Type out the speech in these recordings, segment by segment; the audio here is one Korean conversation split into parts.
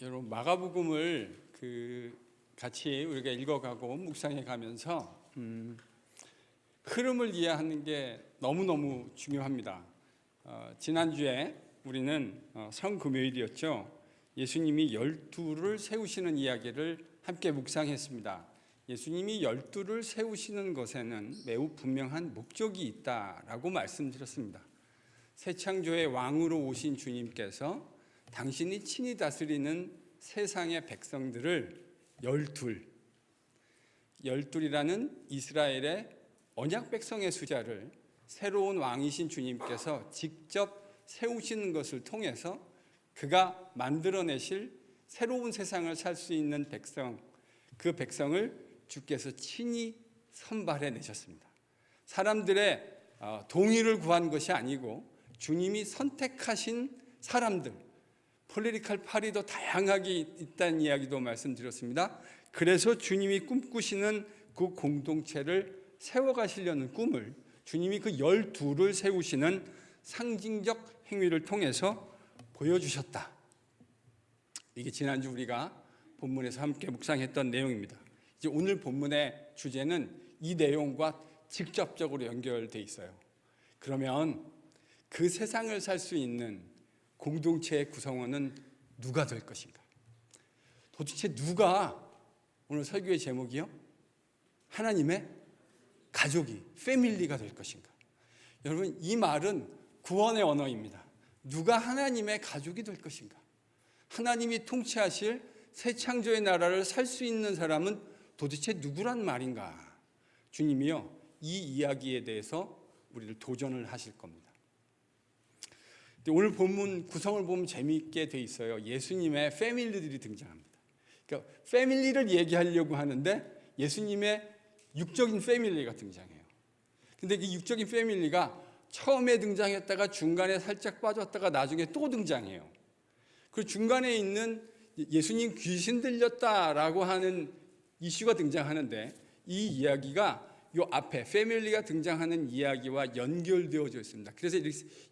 여러분 마가복음을 같이 우리가 읽어가고 묵상해 가면서 흐름을 이해하는 게 너무너무 중요합니다. 지난주에 우리는 성금요일이었죠. 예수님이 12를 세우시는 이야기를 함께 묵상했습니다. 예수님이 12를 세우시는 것에는 매우 분명한 목적이 있다라고 말씀드렸습니다. 새 창조의 왕으로 오신 주님께서 당신이 친히 다스리는 세상의 백성들을 열둘이라는 이스라엘의 언약 백성의 숫자를 새로운 왕이신 주님께서 직접 세우시는 것을 통해서 그가 만들어내실 새로운 세상을 살 수 있는 백성, 그 백성을 주께서 친히 선발해 내셨습니다. 사람들의 동의를 구한 것이 아니고 주님이 선택하신 사람들, 폴리티컬 파리도 다양하게 있다는 이야기도 말씀드렸습니다. 그래서 주님이 꿈꾸시는 그 공동체를 세워가시려는 꿈을 주님이 그 12를 세우시는 상징적 행위를 통해서 보여주셨다. 이게 지난주 우리가 본문에서 함께 묵상했던 내용입니다. 이제 오늘 본문의 주제는 이 내용과 직접적으로 연결되어 있어요. 그러면 그 세상을 살 수 있는 공동체의 구성원은 누가 될 것인가? 도대체 누가, 오늘 설교의 제목이요? 하나님의 가족이, 패밀리가 될 것인가? 여러분, 이 말은 구원의 언어입니다. 누가 하나님의 가족이 될 것인가? 하나님이 통치하실 새 창조의 나라를 살 수 있는 사람은 도대체 누구란 말인가? 주님이요, 이 이야기에 대해서 우리를 도전을 하실 겁니다. 오늘 본문 구성을 보면 재미있게 돼 있어요. 예수님의 패밀리들이 등장합니다. 그러니까 패밀리를 얘기하려고 하는데 예수님의 육적인 패밀리가 등장해요. 근데 이 육적인 패밀리가 처음에 등장했다가 중간에 살짝 빠졌다가 나중에 또 등장해요. 그 중간에 있는 예수님 귀신 들렸다라고 하는 이슈가 등장하는데 이 이야기가 이 앞에 패밀리가 등장하는 이야기와 연결되어져 있습니다. 그래서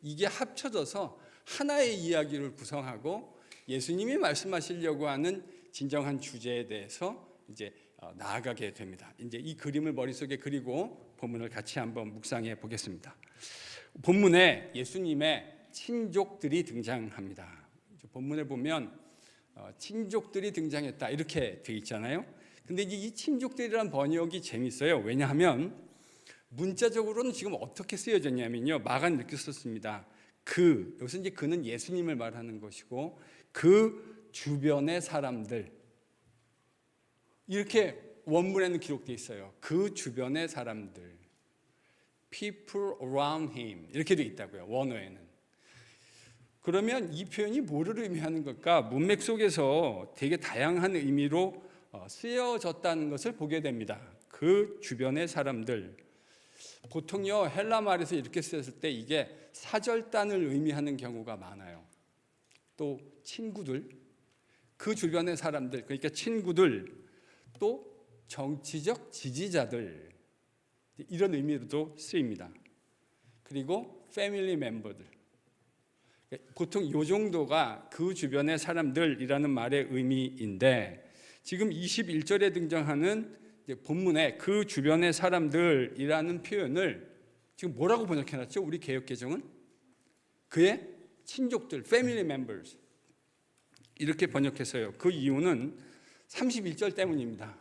이게 합쳐져서 하나의 이야기를 구성하고 예수님이 말씀하시려고 하는 진정한 주제에 대해서 이제 나아가게 됩니다. 이제 이 그림을 머릿속에 그리고 본문을 같이 한번 묵상해 보겠습니다. 본문에 예수님의 친족들이 등장합니다. 본문에 보면 친족들이 등장했다 이렇게 돼 있잖아요. 근데 이 친족들이란 번역이 재밌어요. 왜냐하면 문자적으로는 지금 어떻게 쓰여졌냐면요. 마가 이렇게 썼습니다. 여기서 이제 그는 예수님을 말하는 것이고 그 주변의 사람들, 이렇게 원문에는 기록되어 있어요. 그 주변의 사람들, people around him 이렇게 되어 있다고요. 원어에는. 그러면 이 표현이 뭐를 의미하는 걸까? 문맥 속에서 되게 다양한 의미로 쓰여졌다는 것을 보게 됩니다. 그 주변의 사람들, 보통요 헬라 말에서 이렇게 쓰였을 때 이게 사절단을 의미하는 경우가 많아요. 또 친구들, 그 주변의 사람들, 그러니까 친구들, 또 정치적 지지자들, 이런 의미로도 쓰입니다. 그리고 패밀리 멤버들, 보통 이 정도가 그 주변의 사람들이라는 말의 의미인데, 지금 21절에 등장하는 본문에 그 주변의 사람들이라는 표현을 지금 뭐라고 번역해놨죠? 우리 개역개정은 그의 친족들, family members 이렇게 번역했어요. 그 이유는 31절 때문입니다.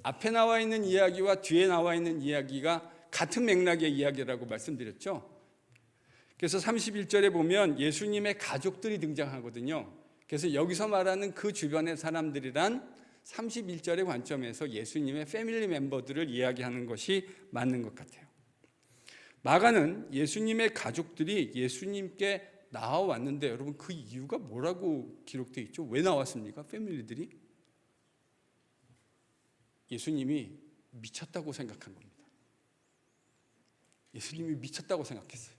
앞에 나와 있는 이야기와 뒤에 나와 있는 이야기가 같은 맥락의 이야기라고 말씀드렸죠. 그래서 31절에 보면 예수님의 가족들이 등장하거든요. 그래서 여기서 말하는 그 주변의 사람들이란 31절의 관점에서 예수님의 패밀리 멤버들을 이야기하는 것이 맞는 것 같아요. 마가는 예수님의 가족들이 예수님께 나와왔는데 여러분 그 이유가 뭐라고 기록되어 있죠? 왜 나왔습니까? 패밀리들이? 예수님이 미쳤다고 생각한 겁니다. 예수님이 미쳤다고 생각했어요.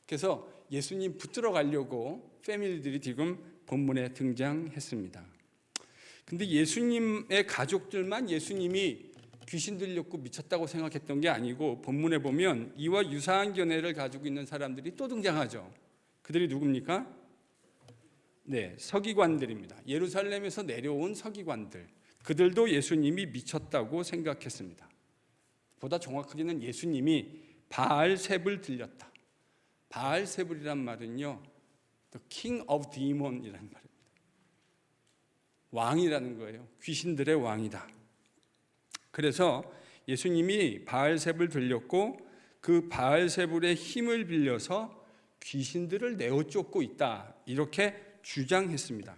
그래서 예수님 붙들어 가려고 패밀리들이 지금 본문에 등장했습니다. 근데 예수님의 가족들만 예수님이 귀신 들렸고 미쳤다고 생각했던 게 아니고 본문에 보면 이와 유사한 견해를 가지고 있는 사람들이 또 등장하죠. 그들이 누굽니까? 네, 서기관들입니다. 예루살렘에서 내려온 서기관들. 그들도 예수님이 미쳤다고 생각했습니다. 보다 정확하게는 예수님이 바알셉을 들렸다. 바알셉이란 말은요, The King of Demon이라는 말입니다. 왕이라는 거예요. 귀신들의 왕이다. 그래서 예수님이 바알셉을 들렸고 그 바알세불의 힘을 빌려서 귀신들을 내어 쫓고 있다, 이렇게 주장했습니다.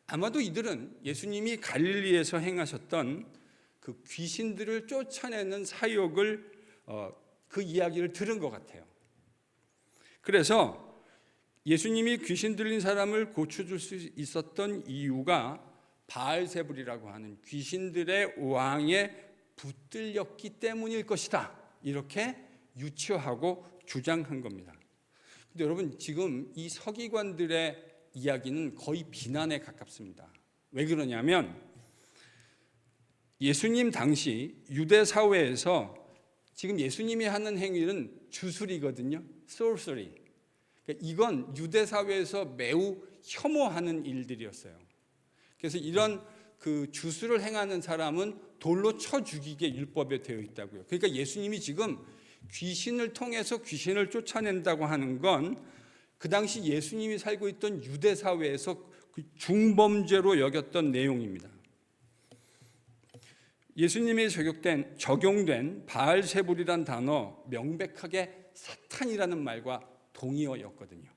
아마도 이들은 예수님이 갈릴리에서 행하셨던 그 귀신들을 쫓아내는 사역을 그 이야기를 들은 것 같아요. 그래서 예수님이 귀신 들린 사람을 고쳐줄 수 있었던 이유가 바알세불이라고 하는 귀신들의 왕에 붙들렸기 때문일 것이다, 이렇게 유추하고 주장한 겁니다. 근데 여러분, 지금 이 서기관들의 이야기는 거의 비난에 가깝습니다. 왜 그러냐면 예수님 당시 유대 사회에서 지금 예수님이 하는 행위는 주술이거든요. sorcery. 그러니까 이건 유대 사회에서 매우 혐오하는 일들이었어요. 그래서 이런 그 주술을 행하는 사람은 돌로 쳐 죽이게 율법에 되어 있다고요. 그러니까 예수님이 지금 귀신을 통해서 귀신을 쫓아낸다고 하는 건 그 당시 예수님이 살고 있던 유대 사회에서 중범죄로 여겼던 내용입니다. 예수님이 적용된 바알세불이란 단어, 명백하게 사탄이라는 말과 동의어였거든요.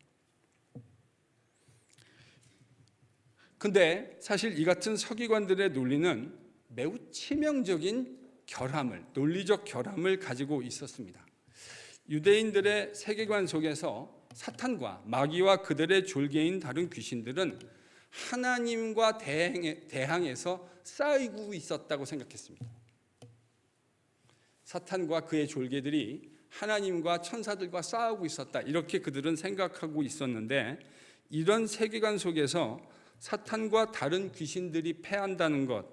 근데 사실 이 같은 서기관들의 논리는 매우 치명적인 논리적 결함을 가지고 있었습니다. 유대인들의 세계관 속에서 사탄과 마귀와 그들의 졸개인 다른 귀신들은 하나님과 대항해서 싸우고 있었다고 생각했습니다. 사탄과 그의 졸개들이 하나님과 천사들과 싸우고 있었다, 이렇게 그들은 생각하고 있었는데, 이런 세계관 속에서 사탄과 다른 귀신들이 패한다는 것,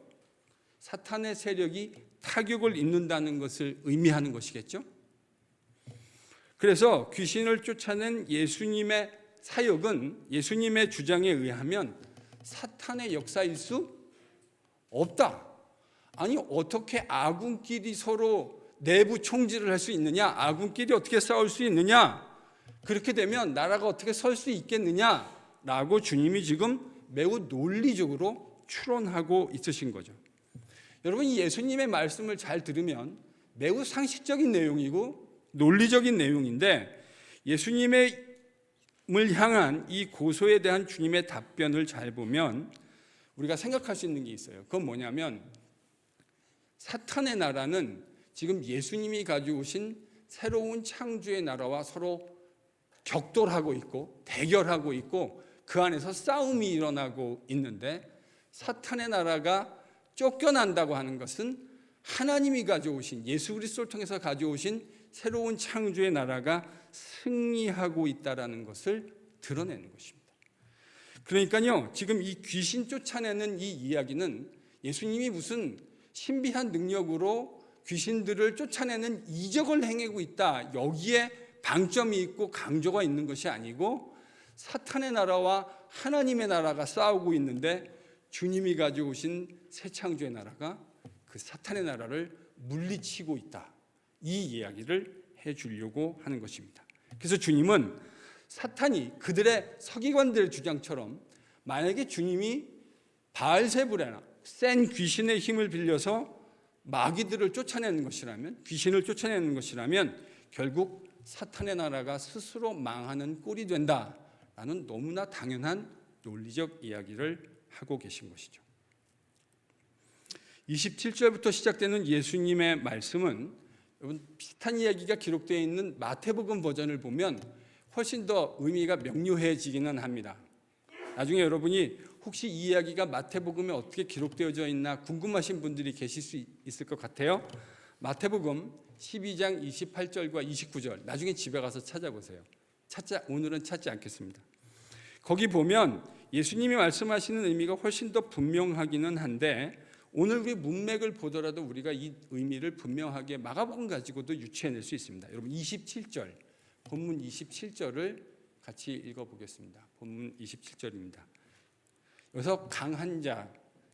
사탄의 세력이 타격을 입는다는 것을 의미하는 것이겠죠. 그래서 귀신을 쫓아낸 예수님의 사역은 예수님의 주장에 의하면 사탄의 역사일 수 없다. 아니, 어떻게 아군끼리 서로 내부 총질을 할 수 있느냐? 아군끼리 어떻게 싸울 수 있느냐? 그렇게 되면 나라가 어떻게 설 수 있겠느냐라고 주님이 지금 매우 논리적으로 추론하고 있으신 거죠. 여러분, 이 예수님의 말씀을 잘 들으면 매우 상식적인 내용이고 논리적인 내용인데, 예수님을 향한 이 고소에 대한 주님의 답변을 잘 보면 우리가 생각할 수 있는 게 있어요. 그건 뭐냐면 사탄의 나라는 지금 예수님이 가져오신 새로운 창조의 나라와 서로 격돌하고 있고 대결하고 있고 그 안에서 싸움이 일어나고 있는데, 사탄의 나라가 쫓겨난다고 하는 것은 하나님이 가져오신, 예수 그리스도를 통해서 가져오신 새로운 창조의 나라가 승리하고 있다는 것을 드러내는 것입니다. 그러니까요, 지금 이 귀신 쫓아내는 이 이야기는 예수님이 무슨 신비한 능력으로 귀신들을 쫓아내는 이적을 행하고 있다, 여기에 방점이 있고 강조가 있는 것이 아니고, 사탄의 나라와 하나님의 나라가 싸우고 있는데 주님이 가져오신 새 창조의 나라가 그 사탄의 나라를 물리치고 있다, 이 이야기를 해주려고 하는 것입니다. 그래서 주님은 사탄이 그들의 서기관들의 주장처럼 만약에 주님이 바알세불이나 센 귀신의 힘을 빌려서 마귀들을 쫓아내는 것이라면, 귀신을 쫓아내는 것이라면 결국 사탄의 나라가 스스로 망하는 꼴이 된다라는 너무나 당연한 논리적 이야기를 하고 계신 것이죠. 27절부터 시작되는 예수님의 말씀은 여러분, 비슷한 이야기가 기록되어 있는 마태복음 버전을 보면 훨씬 더 의미가 명료해지기는 합니다. 나중에 여러분이 혹시 이 이야기가 마태복음에 어떻게 기록되어져 있나 궁금하신 분들이 계실 수 있을 것 같아요. 마태복음 12장 28절과 29절, 나중에 집에 가서 찾아보세요. 오늘은 찾지 않겠습니다. 거기 보면 예수님이 말씀하시는 의미가 훨씬 더 분명하기는 한데, 오늘 우리 문맥을 보더라도 우리가 이 의미를 분명하게 마가복음 가지고도 유추해낼 수 있습니다. 여러분, 27절, 본문 27절을 같이 읽어보겠습니다. 본문 27절입니다. 그래서 강한 자,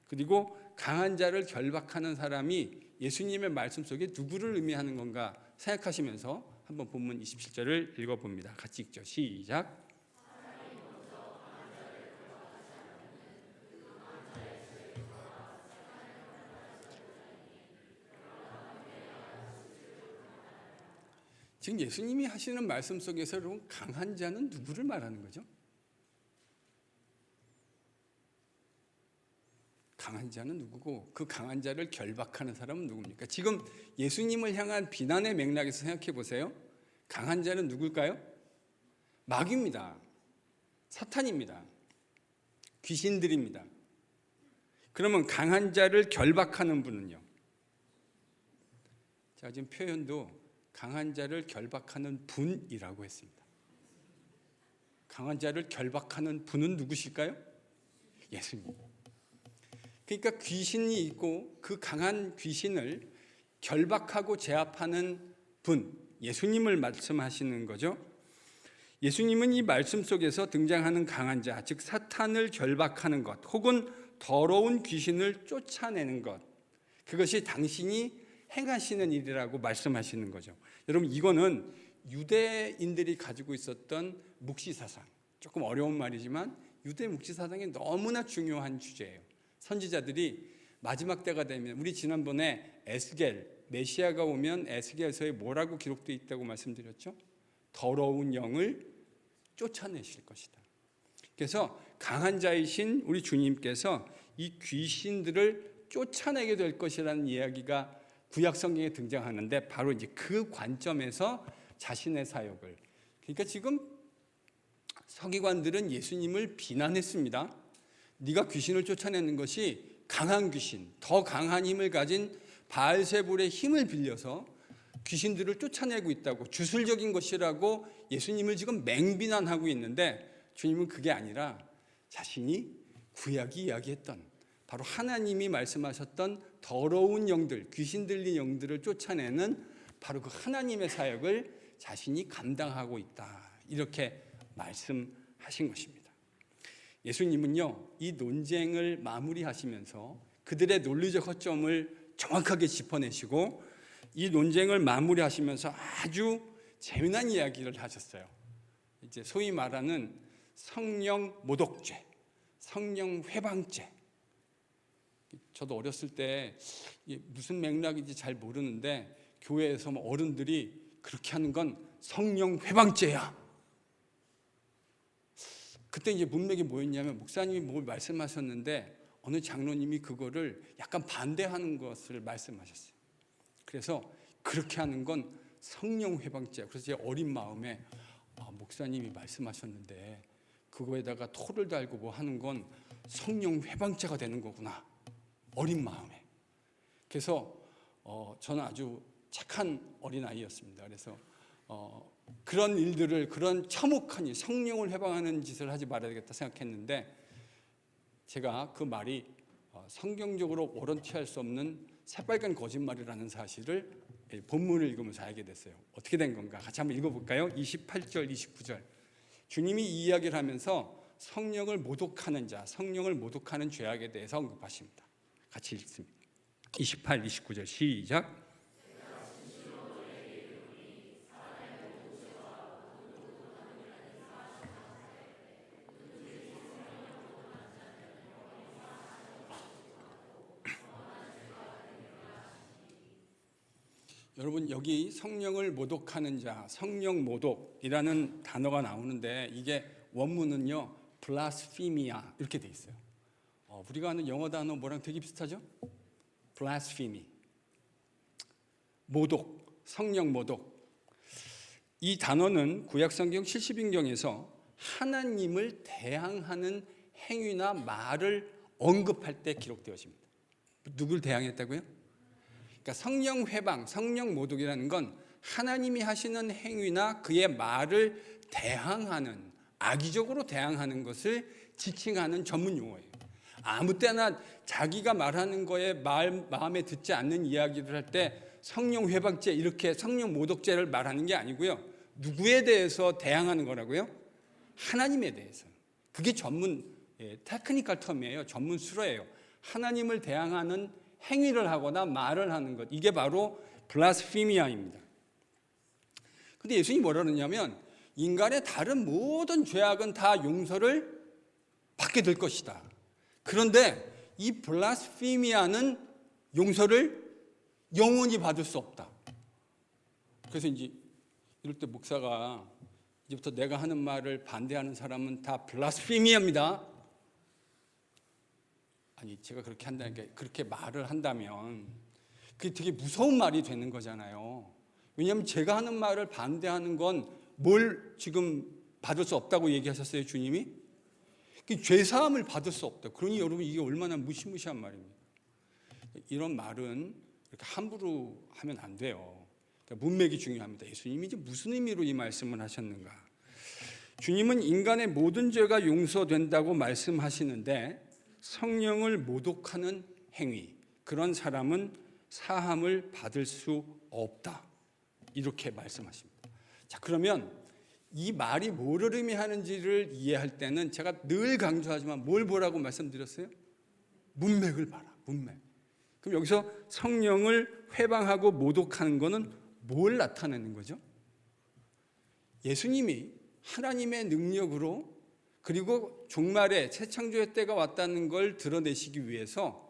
그리고 강한 자를 결박하는 사람이 예수님의 말씀 속에 누구를 의미하는 건가 생각하시면서 한번 본문 27절을 읽어봅니다. 같이 읽죠. 시작. 지금 예수님이 하시는 말씀 속에서 여러분 강한 자는 누구를 말하는 거죠? 강한 자는 누구고 그 강한 자를 결박하는 사람은 누굽니까? 지금 예수님을 향한 비난의 맥락에서 생각해 보세요. 강한 자는 누굴까요? 마귀입니다. 사탄입니다. 귀신들입니다. 그러면 강한 자를 결박하는 분은요? 제가 지금 표현도 강한 자를 결박하는 분이라고 했습니다. 강한 자를 결박하는 분은 누구실까요? 예수님. 그러니까 귀신이 있고 그 강한 귀신을 결박하고 제압하는 분, 예수님을 말씀하시는 거죠. 예수님은 이 말씀 속에서 등장하는 강한 자, 즉 사탄을 결박하는 것, 혹은 더러운 귀신을 쫓아내는 것, 그것이 당신이 행하시는 일이라고 말씀하시는 거죠. 여러분, 이거는 유대인들이 가지고 있었던 묵시사상, 조금 어려운 말이지만 유대 묵시사상이 너무나 중요한 주제예요. 선지자들이 마지막 때가 되면, 우리 지난번에 에스겔, 메시아가 오면 에스겔서에 뭐라고 기록되어 있다고 말씀드렸죠? 더러운 영을 쫓아내실 것이다. 그래서 강한 자이신 우리 주님께서 이 귀신들을 쫓아내게 될 것이라는 이야기가 구약 성경에 등장하는데, 바로 이제 그 관점에서 자신의 사역을, 그러니까 지금 서기관들은 예수님을 비난했습니다. 네가 귀신을 쫓아내는 것이 강한 귀신, 더 강한 힘을 가진 바알세불의 힘을 빌려서 귀신들을 쫓아내고 있다고, 주술적인 것이라고 예수님을 지금 맹비난하고 있는데, 주님은 그게 아니라 자신이 구약이 이야기했던, 바로 하나님이 말씀하셨던 더러운 영들, 귀신 들린 영들을 쫓아내는 바로 그 하나님의 사역을 자신이 감당하고 있다, 이렇게 말씀하신 것입니다. 예수님은요, 이 논쟁을 마무리하시면서 그들의 논리적 허점을 정확하게 짚어내시고, 이 논쟁을 마무리하시면서 아주 재미난 이야기를 하셨어요. 이제 소위 말하는 성령 모독죄, 성령 회방죄. 저도 어렸을 때 무슨 맥락인지 잘 모르는데, 교회에서 어른들이 그렇게 하는 건 성령 회방죄야. 그때 이제 문맥이 뭐였냐면, 목사님이 뭘 말씀하셨는데 어느 장로님이 그거를 약간 반대하는 것을 말씀하셨어요. 그래서 그렇게 하는 건 성령 회방죄야. 그래서 제 어린 마음에 목사님이 말씀하셨는데 그거에다가 토를 달고 뭐 하는 건 성령 회방죄가 되는 거구나, 어린 마음에. 그래서 저는 아주 착한 어린아이였습니다. 그래서 그런 일들을, 그런 참혹한 성령을 회방하는 짓을 하지 말아야 되겠다 생각했는데, 제가 그 말이 성경적으로 워런티할 수 없는 새빨간 거짓말이라는 사실을 본문을 읽으면서 알게 됐어요. 어떻게 된 건가? 같이 한번 읽어볼까요? 28절, 29절. 주님이 이 이야기를 하면서 성령을 모독하는 자, 성령을 모독하는 죄악에 대해서 언급하십니다. 같이 읽습니다. 28, 29절 시작. 여러분, 여기 성령을 모독하는 자, 성령 모독이라는 단어가 나오는데, 이게 원문은요 blasphemia 이렇게 돼 있어요. 우리가 아는 영어 단어 뭐랑 되게 비슷하죠? blasphemy, 모독, 성령 모독. 이 단어는 구약 성경 70인경에서 하나님을 대항하는 행위나 말을 언급할 때 기록되어집니다. 누굴 대항했다고요? 그러니까 성령 회방, 성령 모독이라는 건 하나님이 하시는 행위나 그의 말을 대항하는, 악의적으로 대항하는 것을 지칭하는 전문 용어예요. 아무 때나 자기가 말하는 거에 마음에 듣지 않는 이야기를 할 때 성령 회방죄, 이렇게 성령 모독죄를 말하는 게 아니고요. 누구에 대해서 대항하는 거라고요? 하나님에 대해서. 그게 전문 테크니컬 텀이에요. 전문 수로예요. 하나님을 대항하는 행위를 하거나 말을 하는 것. 이게 바로 블라스피미아입니다. 근데 예수님이 뭐라 그러냐면 인간의 다른 모든 죄악은 다 용서를 받게 될 것이다. 그런데 이 블라스피미아는 용서를 영원히 받을 수 없다. 그래서 이제 이럴 때 목사가 이제부터 내가 하는 말을 반대하는 사람은 다 블라스피미아입니다. 아니 제가 그렇게 한다는 게 그렇게 말을 한다면 그게 되게 무서운 말이 되는 거잖아요. 왜냐하면 제가 하는 말을 반대하는 건 뭘 지금 받을 수 없다고 얘기하셨어요, 주님이? 죄사함을 받을 수 없다. 그러니 여러분 이게 얼마나 무시무시한 말입니까? 이런 말은 이렇게 함부로 하면 안 돼요. 그러니까 문맥이 중요합니다. 예수님이 이제 무슨 의미로 이 말씀을 하셨는가? 주님은 인간의 모든 죄가 용서된다고 말씀하시는데 성령을 모독하는 행위, 그런 사람은 사함을 받을 수 없다. 이렇게 말씀하십니다. 자, 그러면 이 말이 뭐를 의미하는지를 이해할 때는 제가 늘 강조하지만 뭘 보라고 말씀드렸어요? 문맥을 봐라. 문맥. 그럼 여기서 성령을 회방하고 모독하는 것은 뭘 나타내는 거죠? 예수님이 하나님의 능력으로 그리고 종말에 새 창조의 때가 왔다는 걸 드러내시기 위해서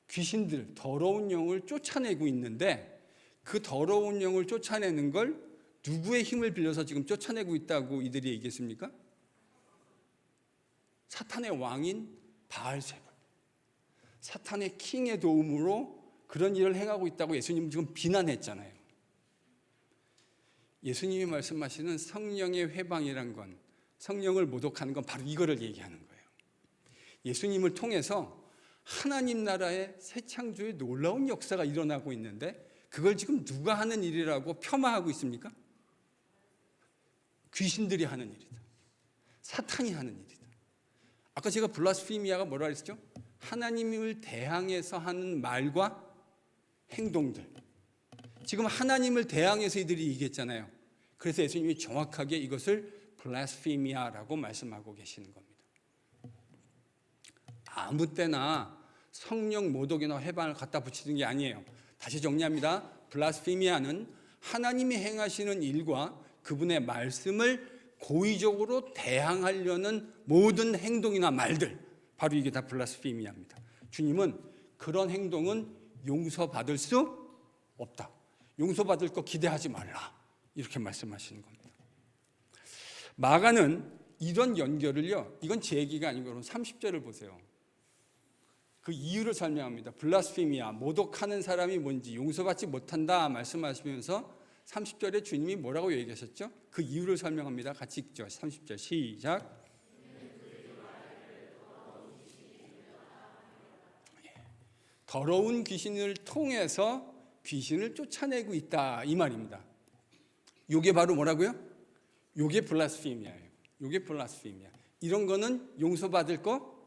귀신들, 더러운 영을 쫓아내고 있는데 그 더러운 영을 쫓아내는 걸 누구의 힘을 빌려서 지금 쫓아내고 있다고 이들이 얘기했습니까? 사탄의 왕인 바알세불, 사탄의 킹의 도움으로 그런 일을 행하고 있다고 예수님은 지금 비난했잖아요. 예수님이 말씀하시는 성령의 회방이란 건, 성령을 모독하는 건 바로 이거를 얘기하는 거예요. 예수님을 통해서 하나님 나라의 새 창조의 놀라운 역사가 일어나고 있는데 그걸 지금 누가 하는 일이라고 폄하하고 있습니까? 귀신들이 하는 일이다. 사탄이 하는 일이다. 아까 제가 블라스피미아가 뭐라 그랬죠? 하나님을 대항해서 하는 말과 행동들. 지금 하나님을 대항해서 이들이 얘기했잖아요. 그래서 예수님이 정확하게 이것을 블라스피미아라고 말씀하고 계시는 겁니다. 아무 때나 성령 모독이나 회방을 갖다 붙이는 게 아니에요. 다시 정리합니다. 블라스피미아는 하나님이 행하시는 일과 그분의 말씀을 고의적으로 대항하려는 모든 행동이나 말들, 바로 이게 다 블라스피미아입니다. 주님은 그런 행동은 용서받을 수 없다. 용서받을 거 기대하지 말라. 이렇게 말씀하시는 겁니다. 마가는 이런 연결을요, 이건 제 얘기가 아니고 여러분 30절을 보세요. 그 이유를 설명합니다. 블라스피미아, 모독하는 사람이 뭔지, 용서받지 못한다 말씀하시면서 30절에 주님이 뭐라고 얘기하셨죠? 그 이유를 설명합니다. 같이 읽죠. 30절 시작. 더러운 귀신을 통해서 귀신을 쫓아내고 있다, 이 말입니다. 이게 바로 뭐라고요? 이게 블라스피미아예요. 이게 블라스피미아. 이런 거는 용서받을 거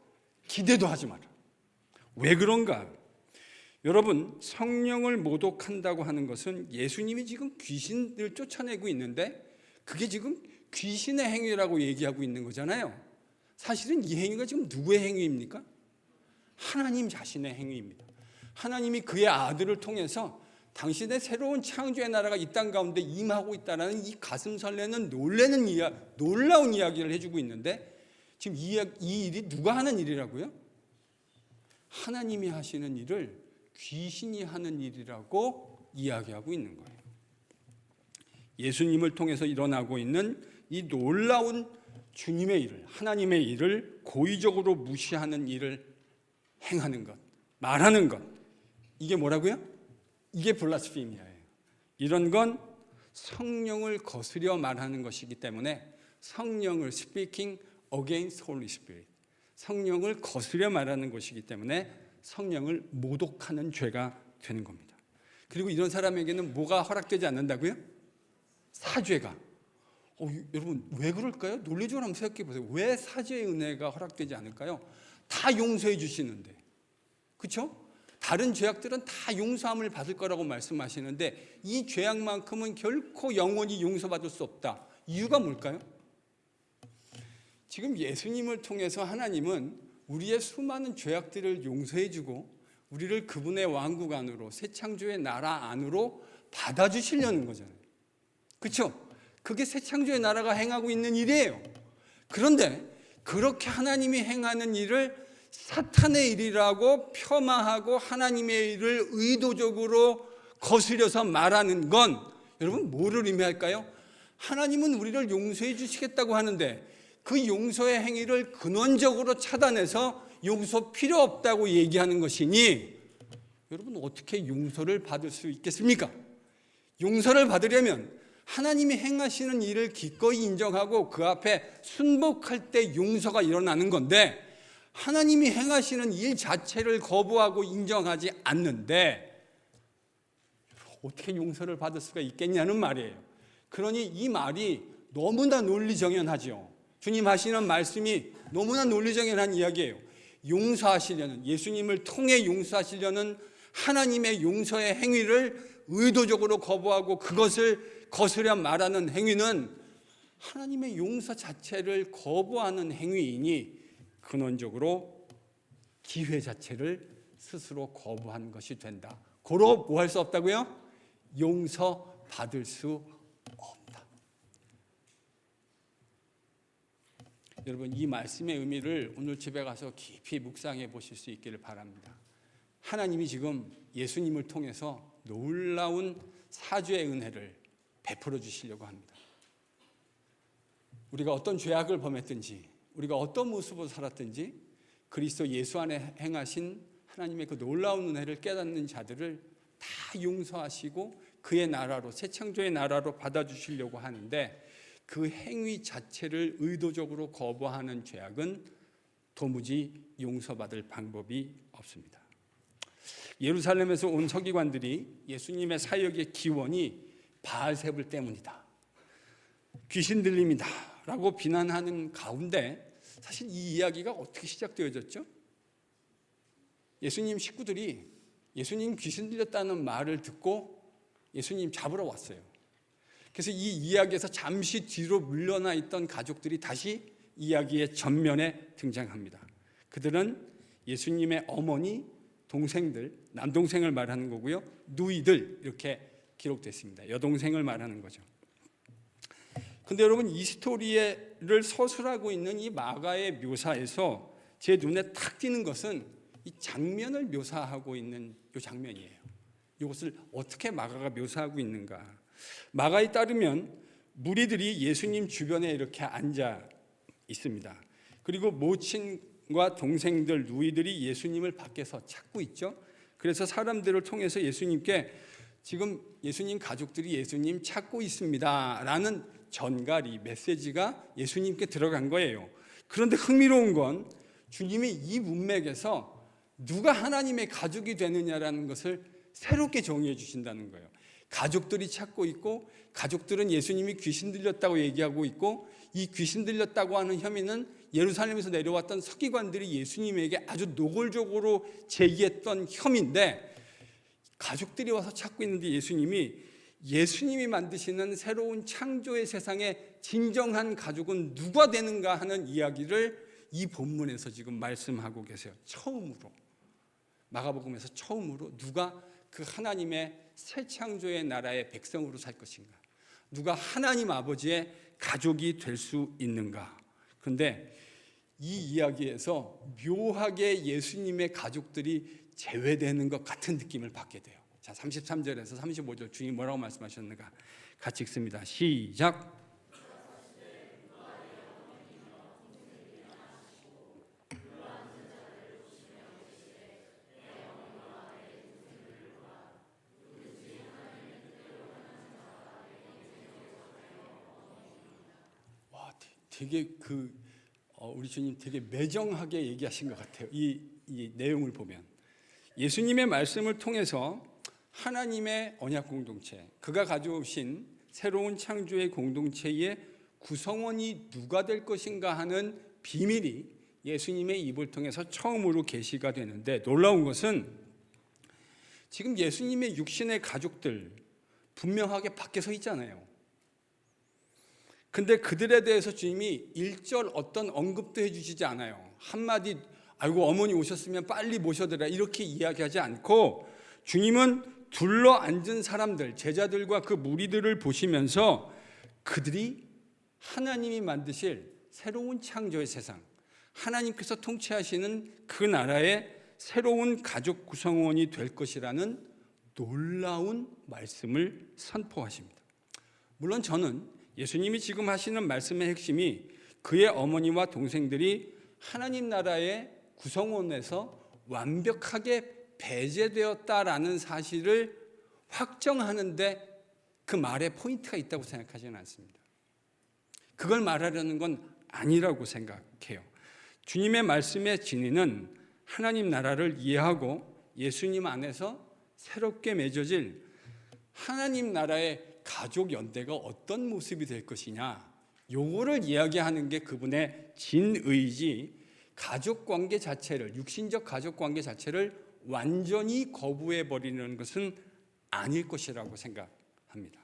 기대도 하지 마라. 왜 그런가? 여러분, 성령을 모독한다고 하는 것은 예수님이 지금 귀신을 쫓아내고 있는데 그게 지금 귀신의 행위라고 얘기하고 있는 거잖아요. 사실은 이 행위가 지금 누구의 행위입니까? 하나님 자신의 행위입니다. 하나님이 그의 아들을 통해서 당신의 새로운 창조의 나라가 이 땅 가운데 임하고 있다는 이 가슴 설레는 놀라운 이야기를 해주고 있는데 지금 이 일이 누가 하는 일이라고요? 하나님이 하시는 일을 귀신이 하는 일이라고 이야기하고 있는 거예요. 예수님을 통해서 일어나고 있는 이 놀라운 주님의 일을, 하나님의 일을 고의적으로 무시하는 일을 행하는 것, 말하는 것, 이게 뭐라고요? 이게 블라스피미아예요. 이런 건 성령을 거스려 말하는 것이기 때문에 성령을 speaking against Holy Spirit, 성령을 거스려 말하는 것이기 때문에 성령을 모독하는 죄가 되는 겁니다. 그리고 이런 사람에게는 뭐가 허락되지 않는다고요? 사죄가. 여러분 왜 그럴까요? 논리적으로 한번 생각해 보세요. 왜 사죄의 은혜가 허락되지 않을까요? 다 용서해 주시는데, 그렇죠? 다른 죄악들은 다 용서함을 받을 거라고 말씀하시는데 이 죄악만큼은 결코 영원히 용서받을 수 없다. 이유가 뭘까요? 지금 예수님을 통해서 하나님은 우리의 수많은 죄악들을 용서해주고 우리를 그분의 왕국 안으로, 새 창조의 나라 안으로 받아주시려는 거잖아요. 그렇죠? 그게 새 창조의 나라가 행하고 있는 일이에요. 그런데 그렇게 하나님이 행하는 일을 사탄의 일이라고 폄하하고 하나님의 일을 의도적으로 거스려서 말하는 건 여러분 뭐를 의미할까요? 하나님은 우리를 용서해 주시겠다고 하는데 그 용서의 행위를 근원적으로 차단해서 용서 필요 없다고 얘기하는 것이니 여러분 어떻게 용서를 받을 수 있겠습니까? 용서를 받으려면 하나님이 행하시는 일을 기꺼이 인정하고 그 앞에 순복할 때 용서가 일어나는 건데 하나님이 행하시는 일 자체를 거부하고 인정하지 않는데 어떻게 용서를 받을 수가 있겠냐는 말이에요. 그러니 이 말이 너무나 논리정연하죠. 주님 하시는 말씀이 너무나 논리정연한 이야기예요. 용서하시려는, 예수님을 통해 용서하시려는 하나님의 용서의 행위를 의도적으로 거부하고 그것을 거스려 말하는 행위는 하나님의 용서 자체를 거부하는 행위이니 근원적으로 기회 자체를 스스로 거부한 것이 된다. 고로 뭐 할 수 없다고요? 용서 받을 수 없다. 여러분 이 말씀의 의미를 오늘 집에 가서 깊이 묵상해 보실 수 있기를 바랍니다. 하나님이 지금 예수님을 통해서 놀라운 사죄의 은혜를 베풀어 주시려고 합니다. 우리가 어떤 죄악을 범했든지 우리가 어떤 모습으로 살았든지 그리스도 예수 안에 행하신 하나님의 그 놀라운 은혜를 깨닫는 자들을 다 용서하시고 그의 나라로, 새 창조의 나라로 받아주시려고 하는데 그 행위 자체를 의도적으로 거부하는 죄악은 도무지 용서받을 방법이 없습니다. 예루살렘에서 온 서기관들이 예수님의 사역의 기원이 바알세불 때문이다, 귀신 들림이다 라고 비난하는 가운데 사실 이 이야기가 어떻게 시작되어졌죠? 예수님 식구들이 예수님 귀신 들렸다는 말을 듣고 예수님 잡으러 왔어요. 그래서 이 이야기에서 잠시 뒤로 물러나 있던 가족들이 다시 이야기의 전면에 등장합니다. 그들은 예수님의 어머니, 동생들, 남동생을 말하는 거고요. 누이들 이렇게 기록됐습니다. 여동생을 말하는 거죠. 근데 여러분 이 스토리를 서술하고 있는 이 마가의 묘사에서 제 눈에 탁 띄는 것은 이 장면을 묘사하고 있는 이 장면이에요. 이것을 어떻게 마가가 묘사하고 있는가? 마가에 따르면 무리들이 예수님 주변에 이렇게 앉아 있습니다. 그리고 모친과 동생들, 누이들이 예수님을 밖에서 찾고 있죠. 그래서 사람들을 통해서 예수님께 지금 예수님 가족들이 예수님 찾고 있습니다 라는 전갈이, 메시지가 예수님께 들어간 거예요. 그런데 흥미로운 건 주님이 이 문맥에서 누가 하나님의 가족이 되느냐라는 것을 새롭게 정의해 주신다는 거예요. 가족들이 찾고 있고 가족들은 예수님이 귀신 들렸다고 얘기하고 있고 이 귀신 들렸다고 하는 혐의는 예루살렘에서 내려왔던 서기관들이 예수님에게 아주 노골적으로 제기했던 혐의인데 가족들이 와서 찾고 있는데 예수님이 만드시는 새로운 창조의 세상에 진정한 가족은 누가 되는가 하는 이야기를 이 본문에서 지금 말씀하고 계세요. 처음으로 마가복음에서 처음으로 누가 그 하나님의 새 창조의 나라의 백성으로 살 것인가, 누가 하나님 아버지의 가족이 될 수 있는가. 그런데 이 이야기에서 묘하게 예수님의 가족들이 제외되는 것 같은 느낌을 받게 돼요. 자, 33절에서 35절 주님 뭐라고 말씀하셨는가 같이 읽습니다. 시작. 되게 우리 주님 되게 매정하게 얘기하신 것 같아요. 이 내용을 보면 예수님의 말씀을 통해서 하나님의 언약 공동체, 그가 가져오신 새로운 창조의 공동체의 구성원이 누가 될 것인가 하는 비밀이 예수님의 입을 통해서 처음으로 계시가 되는데 놀라운 것은 지금 예수님의 육신의 가족들 분명하게 밖에 서 있잖아요. 근데 그들에 대해서 주님이 일절 어떤 언급도 해주시지 않아요. 한마디 아이고 어머니 오셨으면 빨리 모셔드라 이렇게 이야기하지 않고 주님은 둘러 앉은 사람들, 제자들과 그 무리들을 보시면서 그들이 하나님이 만드실 새로운 창조의 세상, 하나님께서 통치하시는 그 나라의 새로운 가족 구성원이 될 것이라는 놀라운 말씀을 선포하십니다. 물론 저는 예수님이 지금 하시는 말씀의 핵심이 그의 어머니와 동생들이 하나님 나라의 구성원에서 완벽하게 배제되었다라는 사실을 확정하는데 그 말에 포인트가 있다고 생각하지는 않습니다. 그걸 말하려는 건 아니라고 생각해요. 주님의 말씀의 진리는 하나님 나라를 이해하고 예수님 안에서 새롭게 맺어질 하나님 나라의 가족 연대가 어떤 모습이 될 것이냐, 요거를 이야기하는 게 그분의 진의지, 가족관계 자체를, 육신적 가족관계 자체를 완전히 거부해 버리는 것은 아닐 것이라고 생각합니다.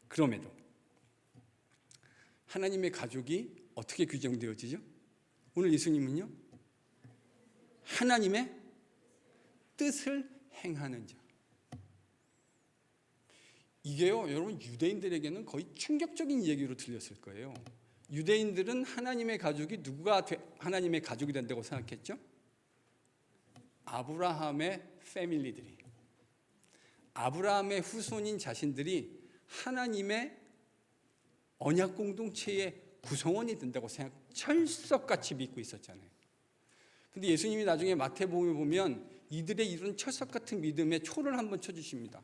그럼에도 하나님의 가족이 어떻게 규정되어지죠? 오늘 예수님은요, 하나님의 뜻을 행하는 자. 이게요, 여러분 유대인들에게는 거의 충격적인 얘기로 들렸을 거예요. 유대인들은 하나님의 가족이 누가 하나님의 가족이 된다고 생각했죠? 아브라함의 패밀리들이, 아브라함의 후손인 자신들이 하나님의 언약 공동체의 구성원이 된다고 철석같이 믿고 있었잖아요. 근데 예수님이 나중에 마태복음에 보면 이들의 이런 철석같은 믿음에 초를 한번 쳐주십니다.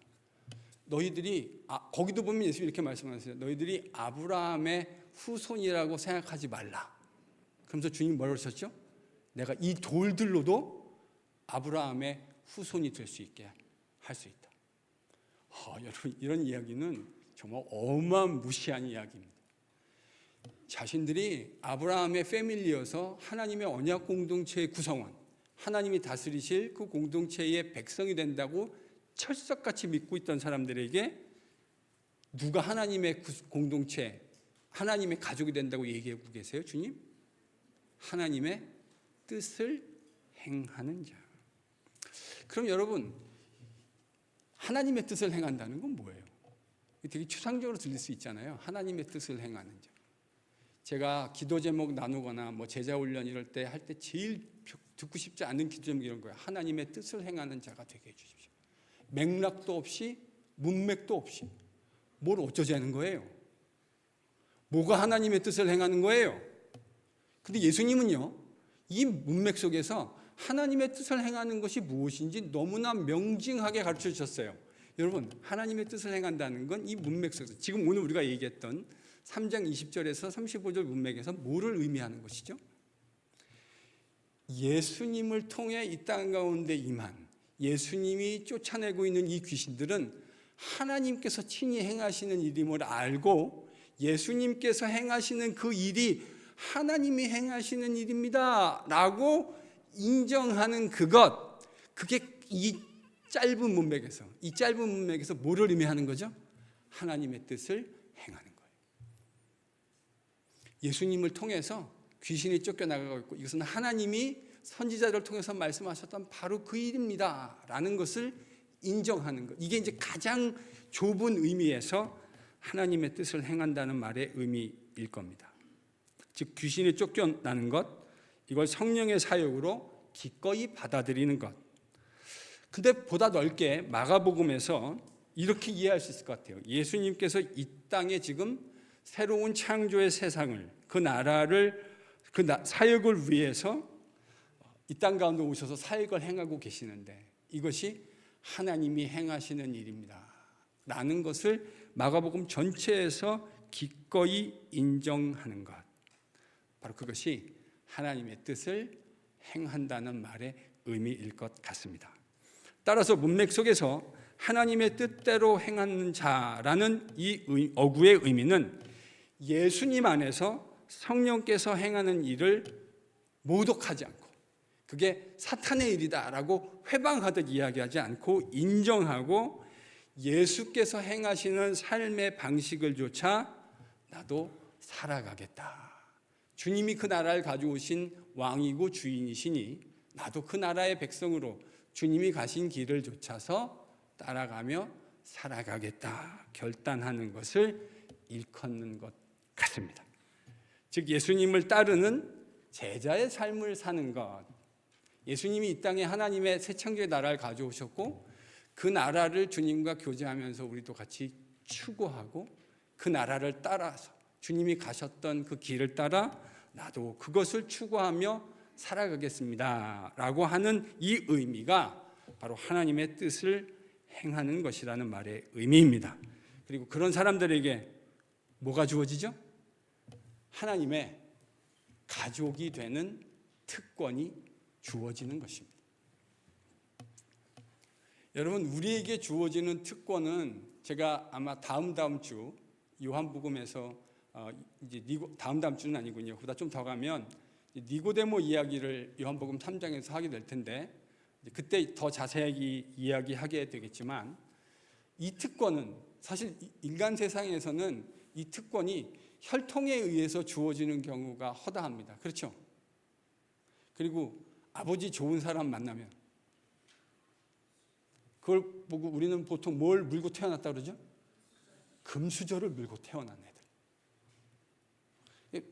너희들이 거기도 보면 예수님이 이렇게 말씀하세요. 너희들이 아브라함의 후손이라고 생각하지 말라. 그러면서 주님이 뭐라고 하셨죠? 내가 이 돌들로도 아브라함의 후손이 될 수 있게 할 수 있다. 여러분 이런 이야기는 정말 어마무시한 이야기입니다. 자신들이 아브라함의 패밀리여서 하나님의 언약 공동체의 구성원, 하나님이 다스리실 그 공동체의 백성이 된다고 철석같이 믿고 있던 사람들에게 누가 하나님의 공동체, 하나님의 가족이 된다고 얘기하고 계세요, 주님? 하나님의 뜻을 행하는 자. 그럼 여러분, 하나님의 뜻을 행한다는 건 뭐예요? 되게 추상적으로 들릴 수 있잖아요. 하나님의 뜻을 행하는 자. 제가 기도 제목 나누거나 제자 훈련 이럴 때 할 때 제일 듣고 싶지 않은 기도 제목이 이런 거예요. 하나님의 뜻을 행하는 자가 되게 해주십시오. 맥락도 없이 문맥도 없이 뭘 어쩌자는 거예요? 뭐가 하나님의 뜻을 행하는 거예요? 근데 예수님은요, 이 문맥 속에서 하나님의 뜻을 행하는 것이 무엇인지 너무나 명징하게 가르쳐 주셨어요. 여러분, 하나님의 뜻을 행한다는 건 이 문맥 속에서 지금 오늘 우리가 얘기했던 3장 20절에서 35절 문맥에서 뭐를 의미하는 것이죠? 예수님을 통해 이 땅 가운데 임한, 예수님이 쫓아내고 있는 이 귀신들은 하나님께서 친히 행하시는 일임을 알고 예수님께서 행하시는 그 일이 하나님이 행하시는 일입니다 라고 인정하는 그게 이 짧은 문맥에서 뭐를 의미하는 거죠? 하나님의 뜻을 행하는 거예요. 예수님을 통해서 귀신이 쫓겨나가고 있고 이것은 하나님이 선지자를 통해서 말씀하셨던 바로 그 일입니다 라는 것을 인정하는 것. 이게 이제 가장 좁은 의미에서 하나님의 뜻을 행한다는 말의 의미일 겁니다. 즉 귀신이 쫓겨나는 것, 이걸 성령의 사역으로 기꺼이 받아들이는 것. 근데 보다 넓게 마가복음에서 이렇게 이해할 수 있을 것 같아요. 예수님께서 이 땅에 지금 새로운 창조의 세상을, 그 나라를, 사역을 위해서 이 땅 가운데 오셔서 사역을 행하고 계시는데 이것이 하나님이 행하시는 일입니다 라는 것을 마가복음 전체에서 기꺼이 인정하는 것, 바로 그것이 하나님의 뜻을 행한다는 말의 의미일 것 같습니다. 따라서 문맥 속에서 하나님의 뜻대로 행하는 자라는 이 어구의 의미는 예수님 안에서 성령께서 행하는 일을 모독하지 않고 그게 사탄의 일이다라고 회방하듯 이야기하지 않고 인정하고 예수께서 행하시는 삶의 방식을 조차 나도 살아가겠다. 주님이 그 나라를 가져오신 왕이고 주인이시니 나도 그 나라의 백성으로 주님이 가신 길을 좇아서 따라가며 살아가겠다 결단하는 것을 일컫는 것 같습니다. 즉 예수님을 따르는 제자의 삶을 사는 것. 예수님이 이 땅에 하나님의 새 창조의 나라를 가져오셨고 그 나라를 주님과 교제하면서 우리도 같이 추구하고 그 나라를 따라서 주님이 가셨던 그 길을 따라 나도 그것을 추구하며 살아가겠습니다 라고 하는 이 의미가 바로 하나님의 뜻을 행하는 것이라는 말의 의미입니다. 그리고 그런 사람들에게 뭐가 주어지죠? 하나님의 가족이 되는 특권이 주어지는 것입니다. 여러분, 우리에게 주어지는 특권은 제가 아마 다음 주 요한복음에서 이제 다음 주는 아니군요. 그보다 좀 더 가면 니고데모 이야기를 요한복음 3장에서 하게 될 텐데 그때 더 자세하게 이야기하게 되겠지만 이 특권은 사실 인간 세상에서는 이 특권이 혈통에 의해서 주어지는 경우가 허다합니다. 그렇죠? 그리고 아버지 좋은 사람 만나면 그걸 보고 우리는 보통 뭘 물고 태어났다 그러죠? 금수저를 물고 태어난 애들.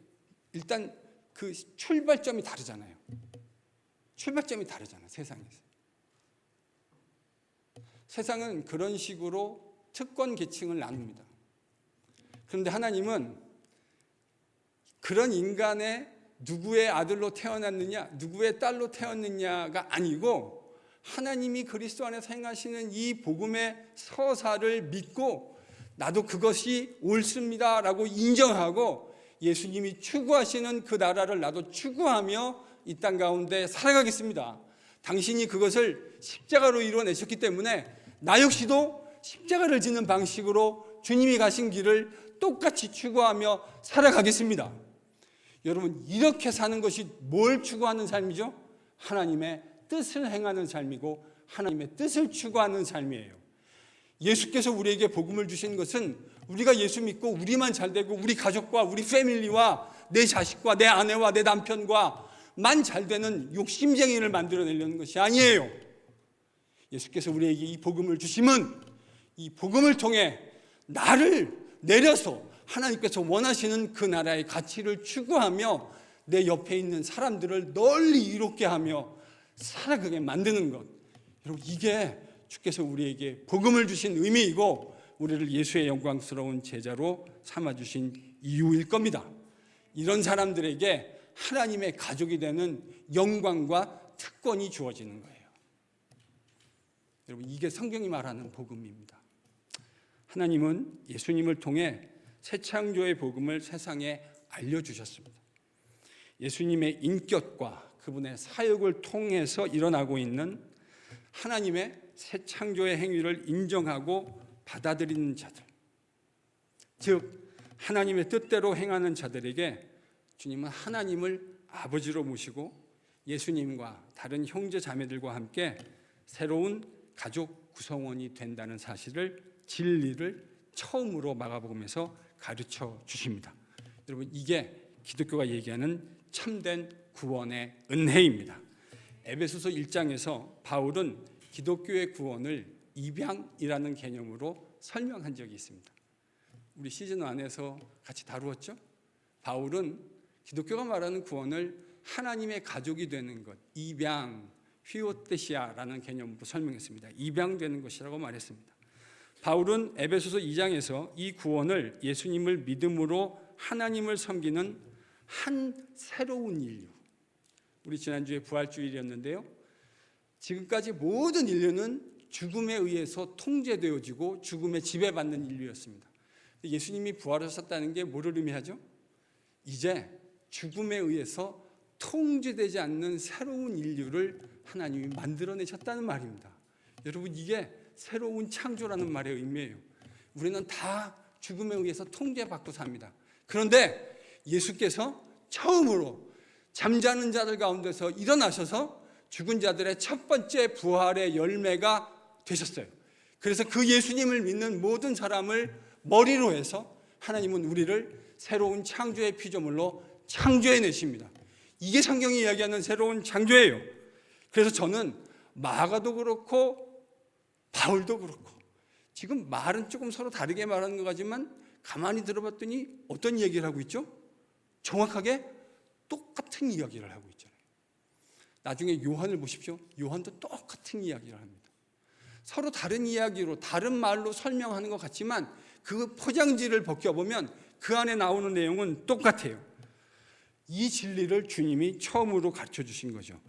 일단 그 출발점이 다르잖아요. 세상에서. 세상은 그런 식으로 특권 계층을 나눕니다. 그런데 하나님은 그런 인간의 누구의 아들로 태어났느냐, 누구의 딸로 태어났느냐가 아니고 하나님이 그리스도 안에서 행하시는 이 복음의 서사를 믿고 나도 그것이 옳습니다라고 인정하고 예수님이 추구하시는 그 나라를 나도 추구하며 이 땅 가운데 살아가겠습니다. 당신이 그것을 십자가로 이루어내셨기 때문에 나 역시도 십자가를 지는 방식으로 주님이 가신 길을 똑같이 추구하며 살아가겠습니다. 여러분, 이렇게 사는 것이 뭘 추구하는 삶이죠? 하나님의 뜻을 행하는 삶이고 하나님의 뜻을 추구하는 삶이에요. 예수께서 우리에게 복음을 주신 것은 우리가 예수 믿고 우리만 잘 되고 우리 가족과 우리 패밀리와 내 자식과 내 아내와 내 남편과 만 잘 되는 욕심쟁이를 만들어내려는 것이 아니에요. 예수께서 우리에게 이 복음을 주심은 이 복음을 통해 나를 내려서 하나님께서 원하시는 그 나라의 가치를 추구하며 내 옆에 있는 사람들을 널리 이롭게 하며 살아가게 만드는 것. 여러분, 이게 주께서 우리에게 복음을 주신 의미이고 우리를 예수의 영광스러운 제자로 삼아주신 이유일 겁니다. 이런 사람들에게 하나님의 가족이 되는 영광과 특권이 주어지는 거예요. 여러분, 이게 성경이 말하는 복음입니다. 하나님은 예수님을 통해 새 창조의 복음을 세상에 알려주셨습니다. 예수님의 인격과 그분의 사역을 통해서 일어나고 있는 하나님의 새 창조의 행위를 인정하고 받아들이는 자들, 즉 하나님의 뜻대로 행하는 자들에게 주님은 하나님을 아버지로 모시고 예수님과 다른 형제 자매들과 함께 새로운 가족 구성원이 된다는 사실을, 진리를 처음으로 마가복음에서 가르쳐 주십니다. 여러분, 이게 기독교가 얘기하는 참된 구원의 은혜입니다. 에베소서 1장에서 바울은 기독교의 구원을 입양이라는 개념으로 설명한 적이 있습니다. 우리 시즌 1에서 같이 다루었죠? 바울은 기독교가 말하는 구원을 하나님의 가족이 되는 것, 입양, 휘오테시아라는 개념으로 설명했습니다. 입양되는 것이라고 말했습니다. 바울은 에베소서 2장에서 이 구원을 예수님을 믿음으로 하나님을 섬기는 한 새로운 인류, 우리 지난주에 부활주일이었는데요, 지금까지 모든 인류는 죽음에 의해서 통제되어지고 죽음에 지배받는 인류였습니다. 예수님이 부활하셨다는 게 뭐를 의미하죠? 이제 죽음에 의해서 통제되지 않는 새로운 인류를 하나님이 만들어내셨다는 말입니다. 여러분, 이게 새로운 창조라는 말의 의미예요. 우리는 다 죽음에 의해서 통제받고 삽니다. 그런데 예수께서 처음으로 잠자는 자들 가운데서 일어나셔서 죽은 자들의 첫 번째 부활의 열매가 되셨어요. 그래서 그 예수님을 믿는 모든 사람을 머리로 해서 하나님은 우리를 새로운 창조의 피조물로 창조해내십니다. 이게 성경이 이야기하는 새로운 창조예요. 그래서 저는 마가도 그렇고 바울도 그렇고, 지금 말은 조금 서로 다르게 말하는 것 같지만 가만히 들어봤더니 어떤 얘기를 하고 있죠? 정확하게 똑같은 이야기를 하고 있잖아요. 나중에 요한을 보십시오. 요한도 똑같은 이야기를 합니다. 서로 다른 이야기로 다른 말로 설명하는 것 같지만 그 포장지를 벗겨보면 그 안에 나오는 내용은 똑같아요. 이 진리를 주님이 처음으로 가르쳐 주신 거죠.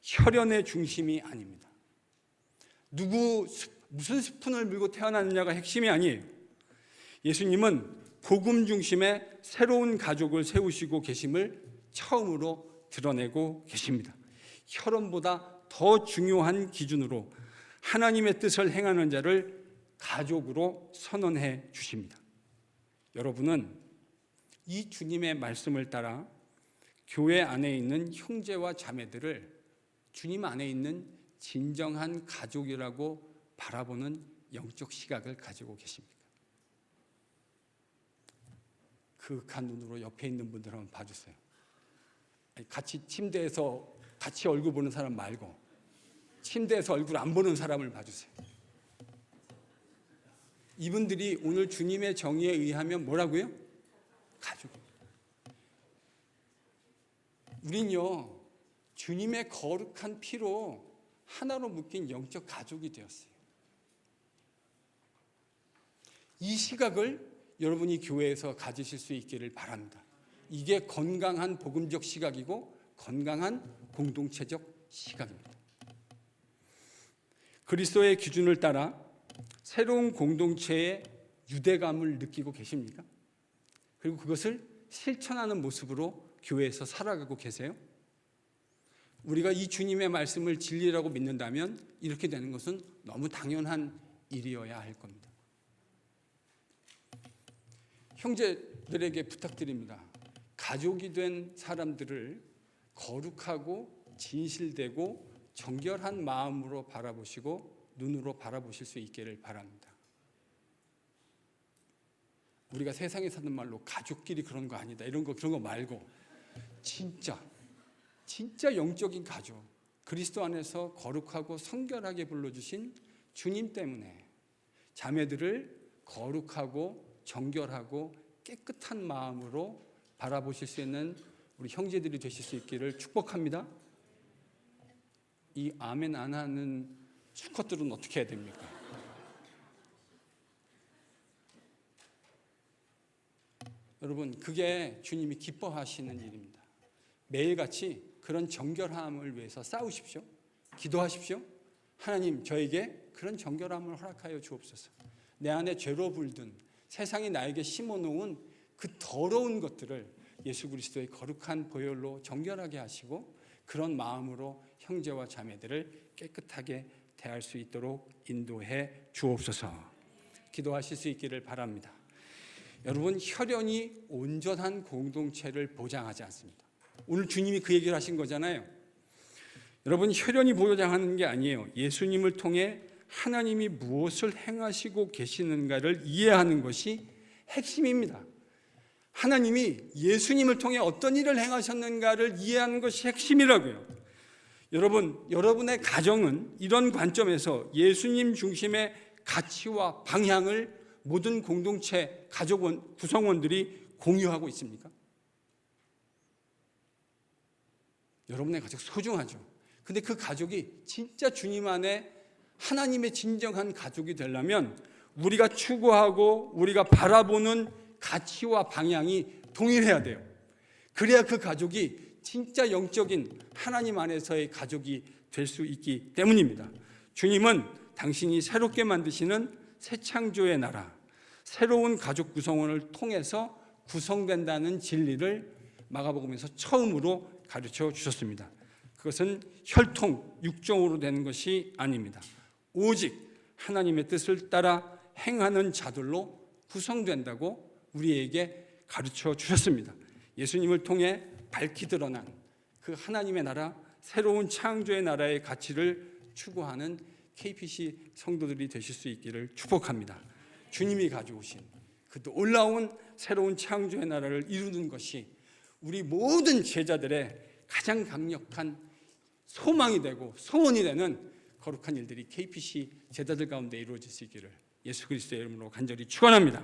혈연의 중심이 아닙니다. 무슨 스푼을 물고 태어났느냐가 핵심이 아니에요. 예수님은 복음 중심의 새로운 가족을 세우시고 계심을 처음으로 드러내고 계십니다. 혈연보다 더 중요한 기준으로 하나님의 뜻을 행하는 자를 가족으로 선언해 주십니다. 여러분은 이 주님의 말씀을 따라 교회 안에 있는 형제와 자매들을 주님 안에 있는 진정한 가족이라고 바라보는 영적 시각을 가지고 계십니까? 그윽한 눈으로 옆에 있는 분들 한번 봐주세요. 같이 침대에서 같이 얼굴 보는 사람 말고 침대에서 얼굴 안 보는 사람을 봐주세요. 이분들이 오늘 주님의 정의에 의하면 뭐라고요? 가족입니다. 우린요, 주님의 거룩한 피로 하나로 묶인 영적 가족이 되었어요. 이 시각을 여러분이 교회에서 가지실 수 있기를 바랍니다. 이게 건강한 복음적 시각이고 건강한 공동체적 시각입니다. 그리스도의 기준을 따라 새로운 공동체의 유대감을 느끼고 계십니까? 그리고 그것을 실천하는 모습으로 교회에서 살아가고 계세요? 우리가 이 주님의 말씀을 진리라고 믿는다면 이렇게 되는 것은 너무 당연한 일이어야 할 겁니다. 형제들에게 부탁드립니다. 가족이 된 사람들을 거룩하고 진실되고 정결한 마음으로 바라보시고 눈으로 바라보실 수 있기를 바랍니다. 우리가 세상에 사는 말로 가족끼리 그런 거 아니다, 그런 거 말고 진짜 영적인 가족, 그리스도 안에서 거룩하고 성결하게 불러주신 주님 때문에 자매들을 거룩하고 정결하고 깨끗한 마음으로 바라보실 수 있는 우리 형제들이 되실 수 있기를 축복합니다. 이 아멘 안 하는 수컷들은 어떻게 해야 됩니까? 여러분, 그게 주님이 기뻐하시는 일입니다. 매일같이 그런 정결함을 위해서 싸우십시오. 기도하십시오. 하나님, 저에게 그런 정결함을 허락하여 주옵소서. 내 안에 죄로 불든 세상이 나에게 심어놓은 그 더러운 것들을 예수 그리스도의 거룩한 보혈로 정결하게 하시고 그런 마음으로 형제와 자매들을 깨끗하게 대할 수 있도록 인도해 주옵소서. 기도하실 수 있기를 바랍니다. 여러분, 혈연이 온전한 공동체를 보장하지 않습니다. 오늘 주님이 그 얘기를 하신 거잖아요. 여러분, 혈연이 보장하는 게 아니에요. 예수님을 통해 하나님이 무엇을 행하시고 계시는가를 이해하는 것이 핵심입니다. 하나님이 예수님을 통해 어떤 일을 행하셨는가를 이해하는 것이 핵심이라고요. 여러분, 여러분의 가정은 이런 관점에서 예수님 중심의 가치와 방향을 모든 공동체 가족 구성원들이 공유하고 있습니까? 여러분의 가족 소중하죠. 근데 그 가족이 진짜 주님 안에 하나님의 진정한 가족이 되려면 우리가 추구하고 우리가 바라보는 가치와 방향이 동일해야 돼요. 그래야 그 가족이 진짜 영적인 하나님 안에서의 가족이 될 수 있기 때문입니다. 주님은 당신이 새롭게 만드시는 새 창조의 나라, 새로운 가족 구성원을 통해서 구성된다는 진리를 마가복음에서 처음으로 가르쳐 주셨습니다. 그것은 혈통, 육정으로 되는 것이 아닙니다. 오직 하나님의 뜻을 따라 행하는 자들로 구성된다고 우리에게 가르쳐 주셨습니다. 예수님을 통해 밝히 드러난 그 하나님의 나라, 새로운 창조의 나라의 가치를 추구하는 KPC 성도들이 되실 수 있기를 축복합니다. 주님이 가져오신 그 놀라운 새로운 창조의 나라를 이루는 것이 우리 모든 제자들의 가장 강력한 소망이 되고 소원이 되는 거룩한 일들이 KPC 제자들 가운데 이루어질 수 있기를 예수 그리스도의 이름으로 간절히 축원합니다.